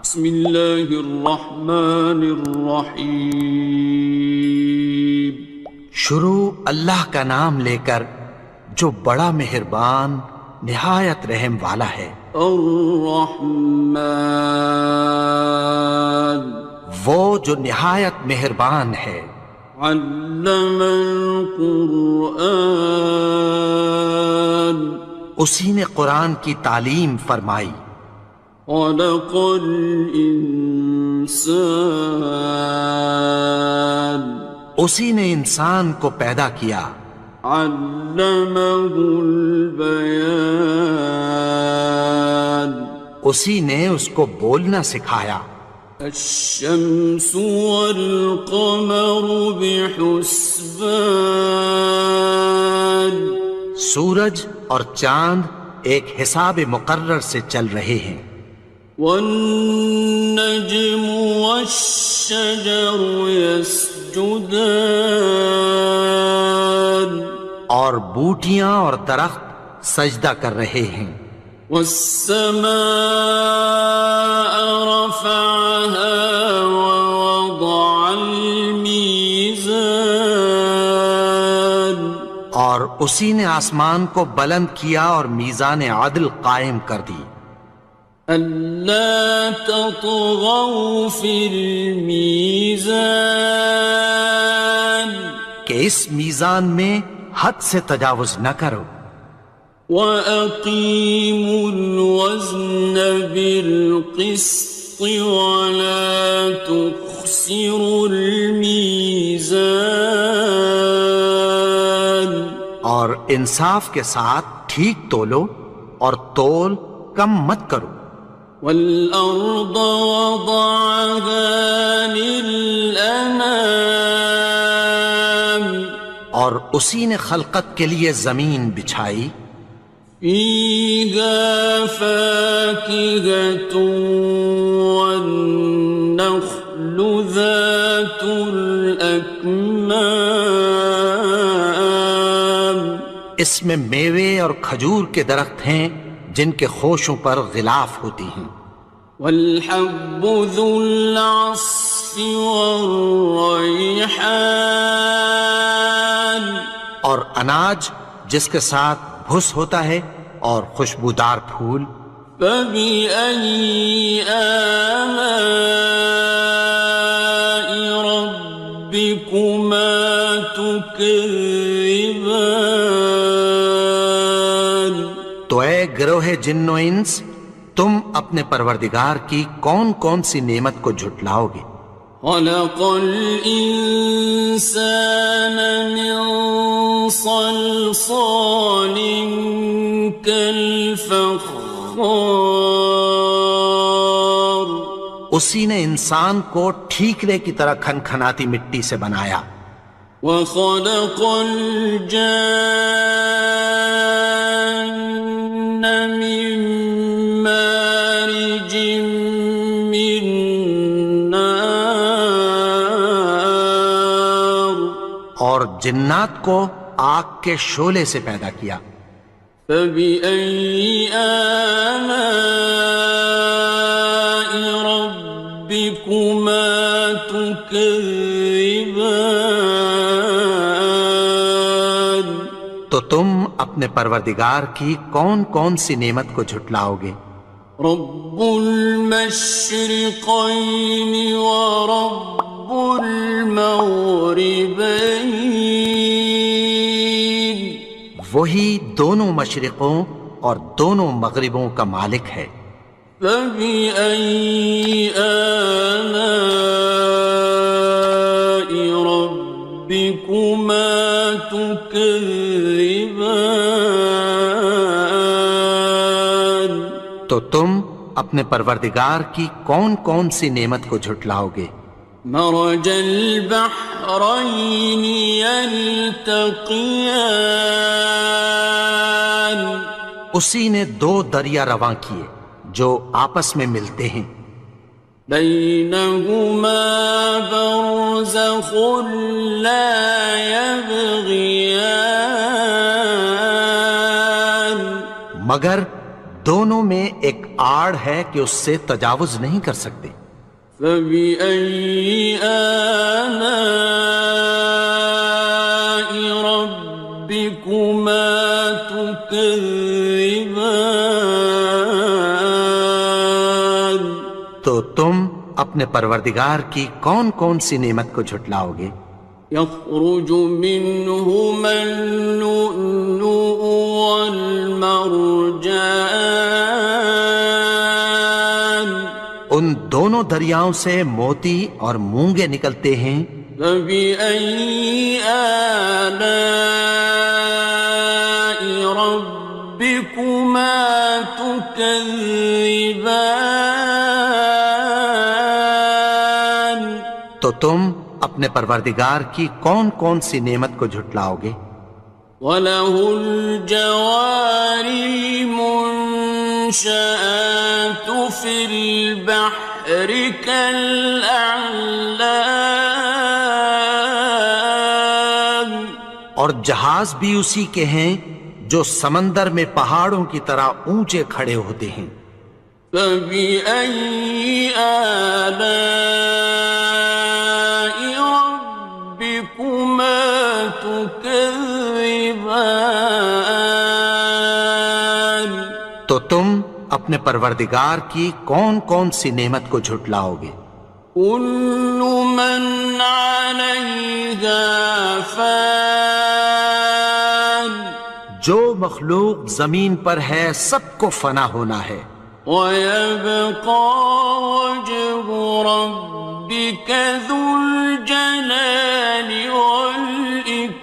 بسم اللہ الرحمن الرحیم. شروع اللہ کا نام لے کر جو بڑا مہربان نہایت رحم والا ہے. الرحمن وہ جو نہایت مہربان ہے. علم القرآن اسی نے قرآن کی تعلیم فرمائی. خلق الانسان اسی نے انسان کو پیدا کیا. علمہ البیان اسی نے اس کو بولنا سکھایا. الشمس والقمر بحسبان سورج اور چاند ایک حساب مقرر سے چل رہے ہیں. والنجم والشجر يسجدان اور بوٹیاں اور درخت سجدہ کر رہے ہیں. والسماء رفعها ووضع الميزان اور اسی نے آسمان کو بلند کیا اور میزان عدل قائم کر دی. ألا تطغوا في الميزان کہ اس میزان میں حد سے تجاوز نہ کرو. وَأَقِيمُوا الْوَزْنَ بِالْقِسْطِ وَلَا تُخْسِرُوا الْمِيزَانَ اور انصاف کے ساتھ ٹھیک تولو اور تول کم مت کرو. وَالْأَرْضَ وَضَعَهَا لِلْأَنَامِ اور اسی نے خلقت کے لیے زمین بچھائی. فِيهَا فَاكِهَةٌ وَالنَّخْلُ ذَاتُ الْأَكْمَامِ اس میں میوے اور کھجور کے درخت ہیں جن کے خوشوں پر غلاف ہوتی ہیں. وَالْحَبُّ ذُو الْعَصْفِ وَالرَّيْحَانِ اور اناج جس کے ساتھ بھس ہوتا ہے اور خوشبودار پھول. فَبِأَيِّ آلَاءِ رَبِّكُمَا تُكَذِّبَانِ تو اے گروہ جن و انس تم اپنے پروردگار کی کون کون سی نعمت کو جھٹلاؤ گے. خَلَقَ الْإِنسَانَ مِنْ صَلْصَالٍ كَالْفَخَّارِ اسی نے انسان کو ٹھیکرے کی طرح کھنکھناتی مٹی سے بنایا. وَخَلَقَ الْجَانَّ مِن مَّارِجٍ مِّن نَّارٍ اور جنات کو آگ کے شعلے سے پیدا کیا. فَبِأَيِّ آلَاءِ رَبِّكُمَا تُكَذِّبَانِ تو تم اپنے پروردگار کی کون کون سی نعمت کو جھٹلاؤ گے. رب المشرقين ورب المغربين وہی دونوں مشرقوں اور دونوں مغربوں کا مالک ہے. فبأي آلاء ربكما تكذبان تو تم اپنے پروردگار کی کون کون سی نعمت کو جھٹلاؤ گے. مرج البحرين يلتقيان اسی نے دو دریا رواں کیے جو آپس میں ملتے ہیں. بينهما برزخ لا يبغيان مگر دونوں میں ایک آڑ ہے کہ اس سے تجاوز نہیں کر سکتے۔ فبأي آلاء ربكما تكذبان؟ تو تم اپنے پروردگار کی کون کون سی نعمت کو جھٹلاؤ گے؟ يخرج منهما اللؤلؤ والمرجان، ان دونوں دریاؤں سے موتی اور مونگے نکلتے ہیں۔ فبأي آلاء ربكما تكذبان؟ تو تم اپنے پروردگار کی کون کون سی نعمت کو جھٹلاؤ گے؟ وَلَهُ الْجَوَارِ الْمُنشَآتُ فِي الْبَحْرِ كَالْأَعْلَامِ، اور جہاز بھی اسی کے ہیں جو سمندر میں پہاڑوں کی طرح اونچے کھڑے ہوتے ہیں۔ فَبِأَيِّ آلَاءِ رَبِّكُمَا تُكَذِّبَانِ؟ تو تم اپنے پروردگار کی کون کون سی نعمت کو جھٹلاؤ گے؟ كُلُّ مَنْ عَلَيْهَا فَانٍ، جو مخلوق زمین پر ہے سب کو فنا ہونا ہے۔ وَيَبْقَى وَجْهُ رَبِّكَ ذُو الْجَلَالِ وَالْإِكْرَامِ،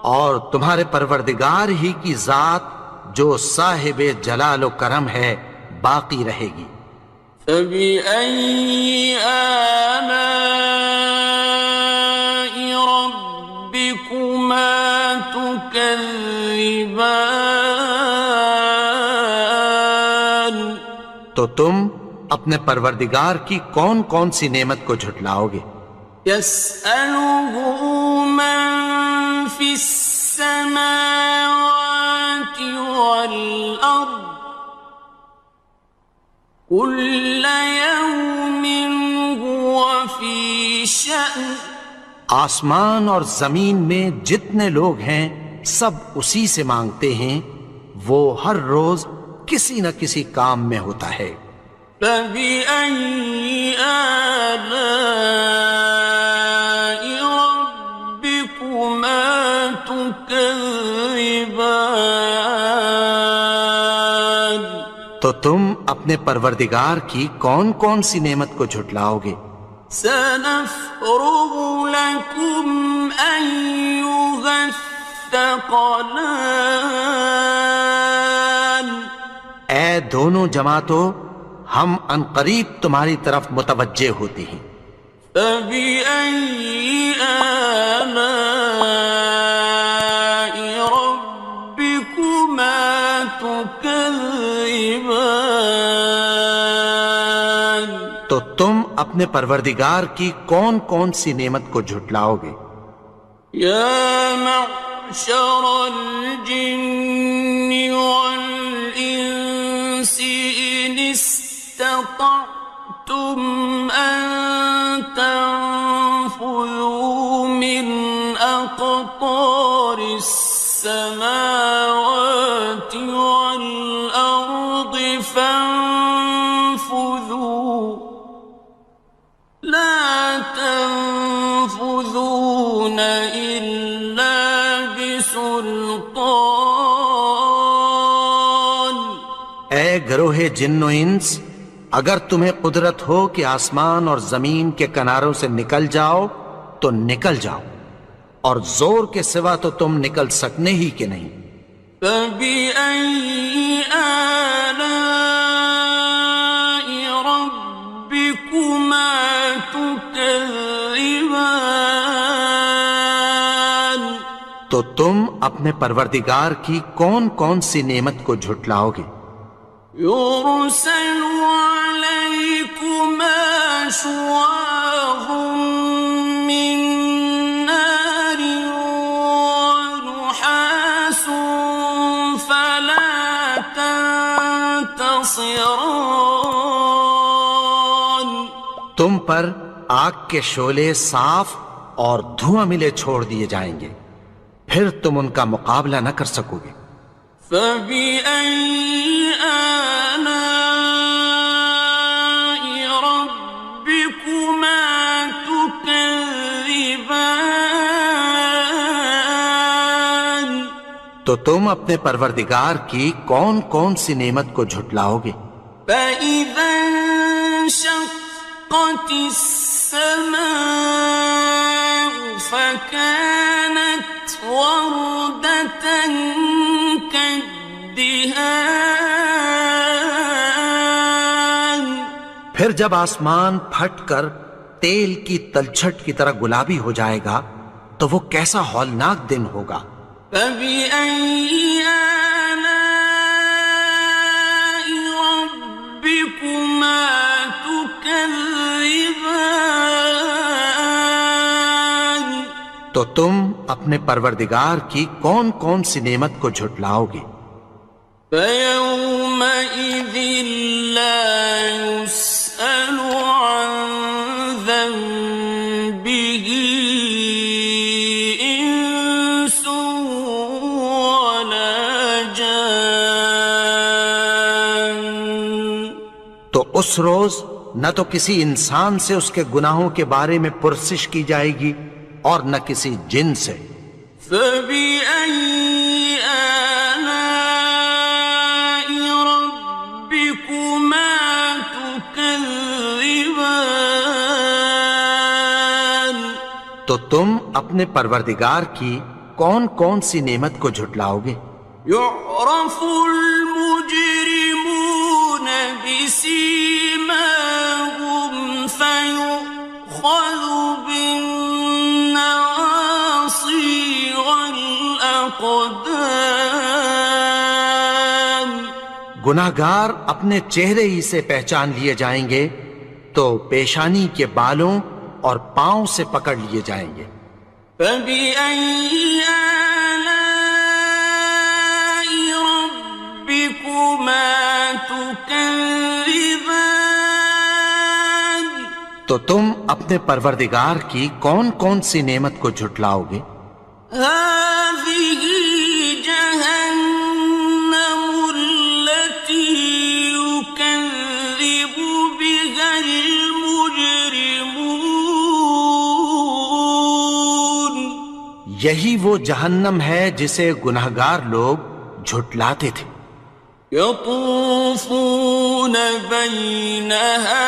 اور تمہارے پروردگار ہی کی ذات جو صاحب جلال و کرم ہے باقی رہے گی۔ فَبِأَيِّ آلَاءِ رَبِّكُمَا تُكَذِّبَانِ؟ تو تم اپنے پروردگار کی کون کون سی نعمت کو جھٹلاؤ گے؟ يَسْأَلُهُ مَن فِي السَّمَاوَاتِ وَالْأَرْضِ كُلَّ يَوْمٍ هُوَ فِي شَأْنٍ، آسمان اور زمین میں جتنے لوگ ہیں سب اسی سے مانگتے ہیں، وہ ہر روز کسی نہ کسی کام میں ہوتا ہے۔ فَبِأَيِّ آلَاءِ رَبِّكُمَا تُكَذِّبَانِ؟ تو تم اپنے پروردگار کی کون کون سی نعمت کو جھٹلاؤ گے؟ سَنَفْرُغُ لَكُمْ أَيُّهَ الثَّقَلَانِ، اے دونوں جماعتوں، ہم عنقریب تمہاری طرف متوجہ ہوتے ہیں۔ فَبِأَيِّ آلَاءِ رَبِّكُمَا تُكَذِّبَانِ؟ تو تم اپنے پروردگار کی کون کون سی نعمت کو جھٹلاؤ گے؟ يَا مَعْشَرَ الْجِنِّ وَالْإِنسِ إِنِ اسْتَطَعْتُمْ أَن تَنفُذُوا مِنْ أَقْطَارِ السَّمَاوَاتِ وَالْأَرْضِ فَانفُذُوا لَا تَنفُذُونَ إِلَّا بِسُلْطَانٍ۔ اے گروہ جن و انس، اگر تمہیں قدرت ہو کہ آسمان اور زمین کے کناروں سے نکل جاؤ تو نکل جاؤ، اور زور کے سوا تو تم نکل سکنے ہی کہ نہیں۔ فَبِأَيِّ آلَاءِ رَبِّكُمَا تُكَذِّبَانِ؟ تو تم اپنے پروردگار کی کون کون سی نعمت کو جھٹلاؤ گے؟ يُرْسَلُ عَلَيْكُمَا شُوَاظٌ مِّن نَّارٍ وَنُحَاسٌ فَلَا خاصران تم پر آگ کے شعلے صاف اور دھواں ملے چھوڑ دیے جائیں گے، پھر تم ان کا مقابلہ نہ کر سکو گے۔ فَبِأَيِّ آلَاءِ رَبِّكُمَا تُكَذِّبَانِ تو تم اپنے پروردگار کی کون کون سی نعمت کو جھٹلاؤ گے؟ فَإِذَا انشَقَّتِ السَّمَاءُ فَكَانَتْ وَرْدَةً كَالدِّهَانِ پھر جب آسمان پھٹ کر تیل کی تلچھٹ کی طرح گلابی ہو جائے گا تو وہ کیسا ہولناک دن ہوگا۔ فَبِأَيِّ آلَاءِ رَبِّكُمَا تُكَذِّبَانِ تو تم اپنے پروردگار کی کون کون سی نعمت کو جھٹلاؤ گے؟ فَيَوْمَئِذٍ لَا يُسْأَلُ عَنْ ذَنبِهِ إِنسٌ وَلَا جَانٌ تو اس روز نہ تو کسی انسان سے اس کے گناہوں کے بارے میں پرسش کی جائے گی اور نہ کسی جن سے۔ فَبِأَيِّ آلَاءِ رَبِّكُمَا تُكَذِّبَانِ تو تم اپنے پروردگار کی کون کون سی نعمت کو جھٹلاؤ گے؟ يُعْرَفُ الْمُجْرِمُونَ بِسِيمَاهُمْ فَيُؤْخَذُ بِالنَّوَاصِي وَالْأَقْدَامِ گناہگار اپنے چہرے ہی سے پہچان لیے جائیں گے تو پیشانی کے بالوں اور پاؤں سے پکڑ لیے جائیں گے۔ فَبِأَيِّ آلَاءِ رَبِّكُمَا تُكَذِّبَانِ تو تم اپنے پروردگار کی کون کون سی نعمت کو جھٹلاؤ گے؟ هَٰذِهِ جَهَنَّمُ الَّتِي يُكَذِّبُ بِهَا الْمُجْرِمُونَ یہی وہ جہنم ہے جسے گناہگار لوگ جھٹلاتے تھے۔ يَطُوفُونَ بَيْنَهَا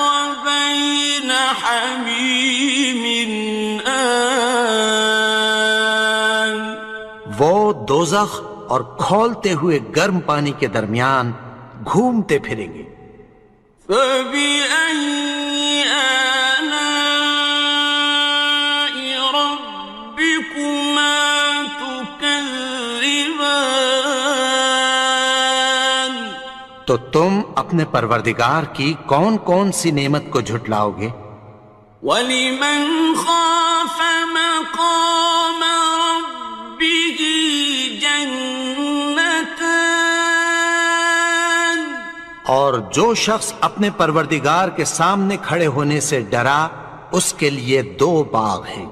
وَبَيْنَ حَمِيمٍ آنٍ وہ دوزخ اور کھولتے ہوئے گرم پانی کے درمیان گھومتے پھریں گے۔ فَبِأَيِّ آلَاءِ رَبِّكُمَا تُكَذِّبَانِ تو تم اپنے پروردگار کی کون کون سی نعمت کو جھٹلاؤ گے؟ وَلِمَنْ خَافَ مَقَامَ رَبِّهِ جَنَّتَانِ اور جو شخص اپنے پروردگار کے سامنے کھڑے ہونے سے ڈرا اس کے لیے دو باغ ہیں۔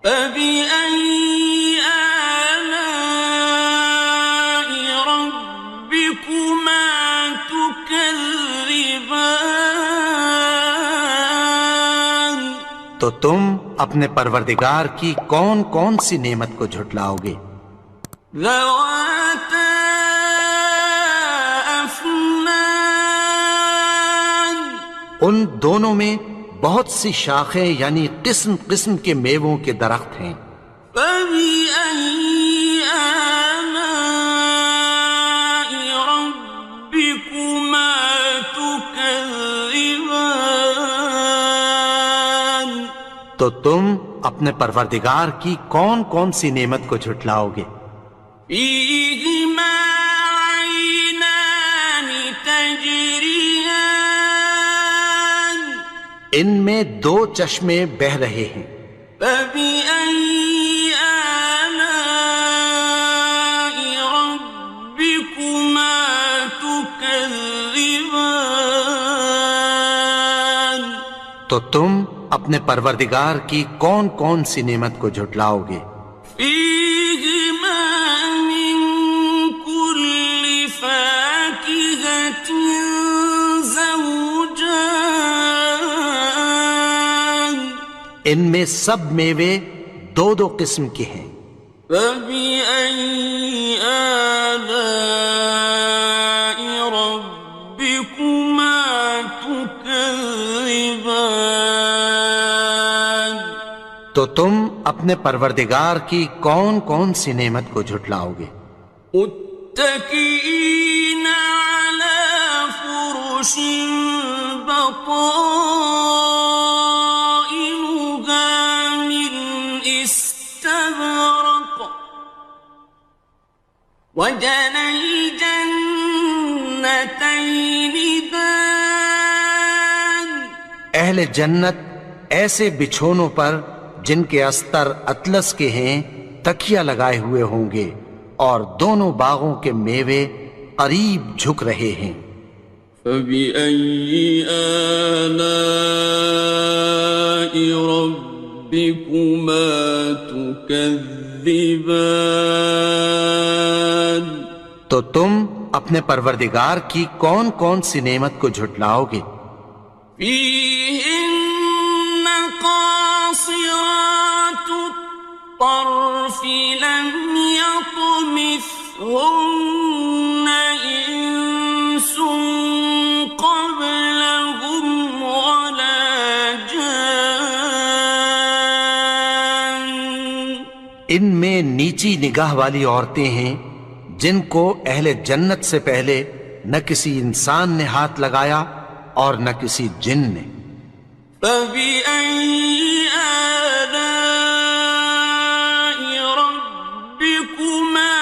فَبِأَيِّ آلَاءِ رَبِّكُمَا تُكَذِّبَانِ تو تم اپنے پروردگار کی کون کون سی نعمت کو جھٹلاؤ گے؟ ذَوَاتَا أَفْنَانٍ ان دونوں میں بہت سی شاخیں یعنی قسم قسم کے میووں کے درخت ہیں۔ فَبِأَيِّ آلَاءِ رَبِّكُمَا تُكَذِّبَانِ تو تم اپنے پروردگار کی کون کون سی نعمت کو جھٹلاؤ گے؟ فِيهِمَا عَيْنَانِ تَجْرِيَانِ ان میں دو چشمے بہہ رہے ہیں۔ فَبِأَيِّ آلَاءِ رَبِّكُمَا تُكَذِّبَانِ تكذبان تو تم اپنے پروردگار کی کون کون سی نعمت کو جھٹلاؤ گے؟ فيهما من كل فاكهة زوجان ان میں سب میوے دو دو قسم کے ہیں۔ فبأي آلاء ربكما تكذبان تو تم اپنے پروردگار کی کون کون سی نعمت کو جھٹلاؤ گے؟ متكئين على فرش بطائنها من استبرق وجنى الجنتين دان اہل جنت ایسے بچھونوں پر جن کے استر اطلس کے ہیں تکیہ لگائے ہوئے ہوں گے، اور دونوں باغوں کے میوے قریب جھک رہے ہیں۔ فبأي آلاء ربكما تكذبان تو تم اپنے پروردگار کی کون کون سی نعمت کو جھٹلاؤ گے؟ فيهن قاصرات الطرف لم يطمثهن إنس قبلهم ولا جان ان میں نیچی نگاہ والی عورتیں ہیں جن کو اہل جنت سے پہلے نہ کسی انسان نے ہاتھ لگایا اور نہ کسی جن نے۔ فبأي آلاء ربكما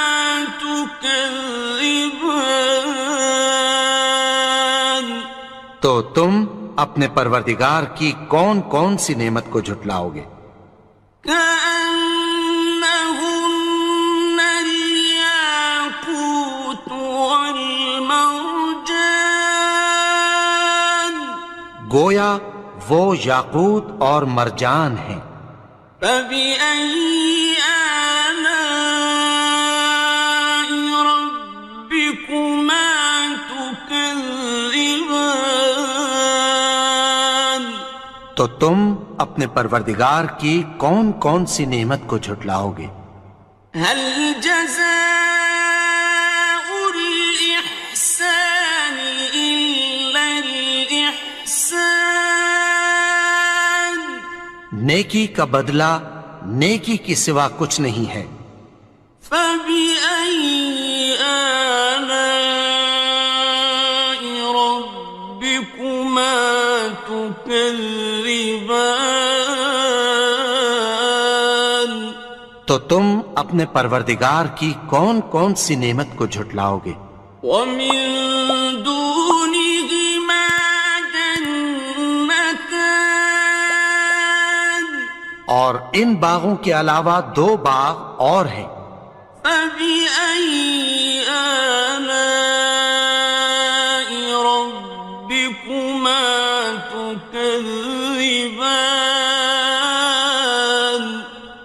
تكذبان تو تم اپنے پروردگار کی کون کون سی نعمت کو جھٹلاؤ گے؟ كأنهن الياقوت والمرجان گویا وہ یاقوت اور مرجان ہیں۔ فبأي آلاء ربكما تكذبان تو تم اپنے پروردگار کی کون کون سی نعمت کو جھٹلاؤ گے؟ هل جزاء الإحسان إلا الإحسان نیکی کا بدلہ نیکی کی سوا کچھ نہیں ہے۔ فبأي آلاء ربكما تكذبان تو تم اپنے پروردگار کی کون کون سی نعمت کو جھٹلاؤ گے؟ ومن دونهما جنتان اور ان باغوں کے علاوہ دو باغ اور ہیں۔ فبأي آلاء ربكما تكذبان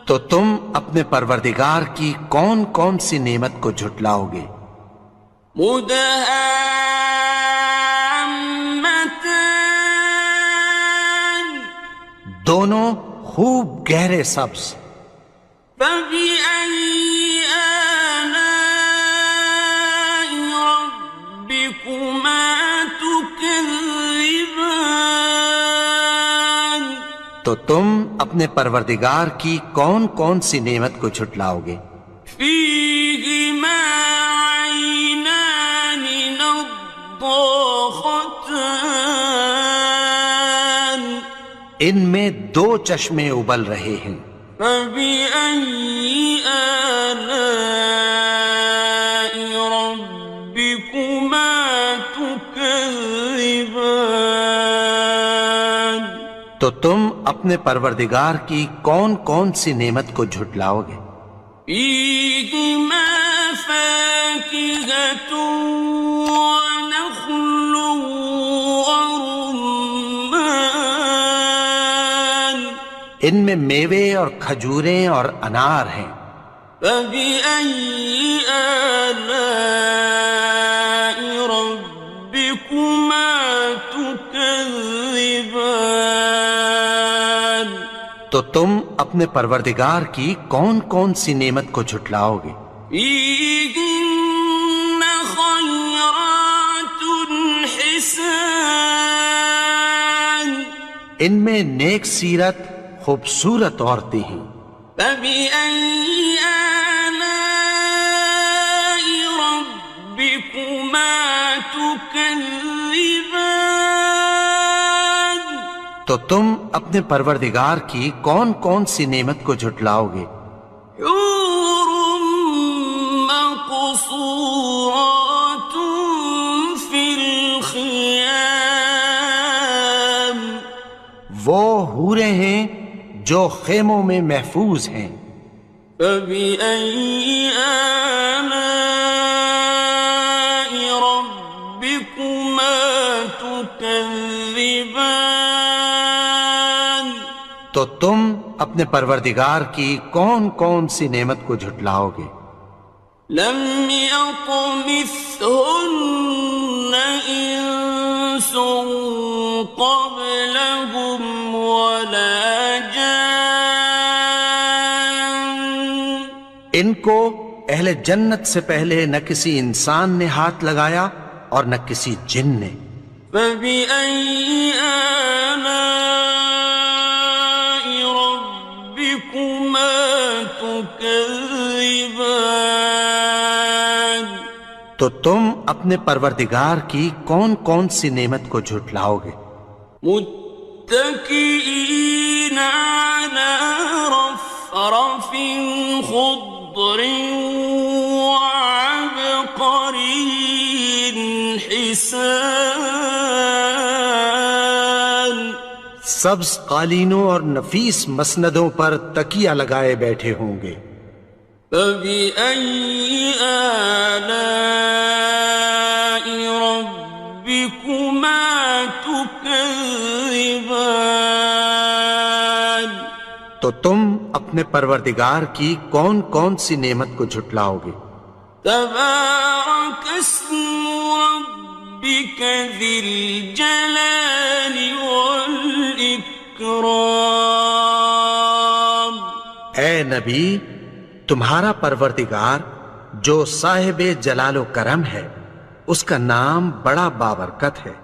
تو تم اپنے پروردگار کی کون کون سی نعمت کو جھٹلاؤ گے؟ مدهامتان دونوں خوب گہرے سبز۔ فبأي آلاء ربكما تكذبان تو تم اپنے پروردگار کی کون کون سی نعمت کو جھٹلاؤ گے؟ فيهما عينان نضاختان ان میں دو چشمے ابل رہے ہیں۔ فبأي آلاء ربكما تكذبان تو تم اپنے پروردگار کی کون کون سی نعمت کو جھٹلاؤ گے؟ فيهما فاكهة ونخل ان میں میوے اور کھجوریں اور انار ہیں۔ فبأي آلاء ربكما تكذبان؟ تو تم اپنے پروردگار کی کون کون سی نعمت کو جھٹلاؤ گے؟ فيهن خيرات حسان، ان میں نیک سیرت خوبصورت عورتیں ہیں۔ فبأي آلاء ربكما تكذبان؟ تو تم اپنے پروردگار کی کون کون سی نعمت کو جھٹلاؤ گے؟ حور مقصورات في الخيام، وہ حوریں ہیں جو خیموں میں محفوظ ہیں۔ فبأي آلاء ربكما تكذبان؟ تو تم اپنے پروردگار کی کون کون سی نعمت کو جھٹلاؤ گے؟ لم يطمثهن إنس قبلهم ولا جان، ان کو اہل جنت سے پہلے نہ کسی انسان نے ہاتھ لگایا اور نہ کسی جن نے۔ فبأي آلاء ربكما تكذبان؟ تو تم اپنے پروردگار کی کون کون سی نعمت کو جھٹلاؤ گے؟ متكئين على رفرف خضر وعبقري حسان، سبز قالینوں اور نفیس مسندوں پر تکیہ لگائے بیٹھے ہوں گے۔ فبأي آلاء ربكما تكذبان؟ تو تم اپنے پروردگار کی کون کون سی نعمت کو جھٹلاؤ گے؟ تبارك اسم ربك ذي الجلال والإكرام۔ اے نبی، تمہارا پروردگار جو صاحب جلال و کرم ہے، اس کا نام بڑا بابرکت ہے۔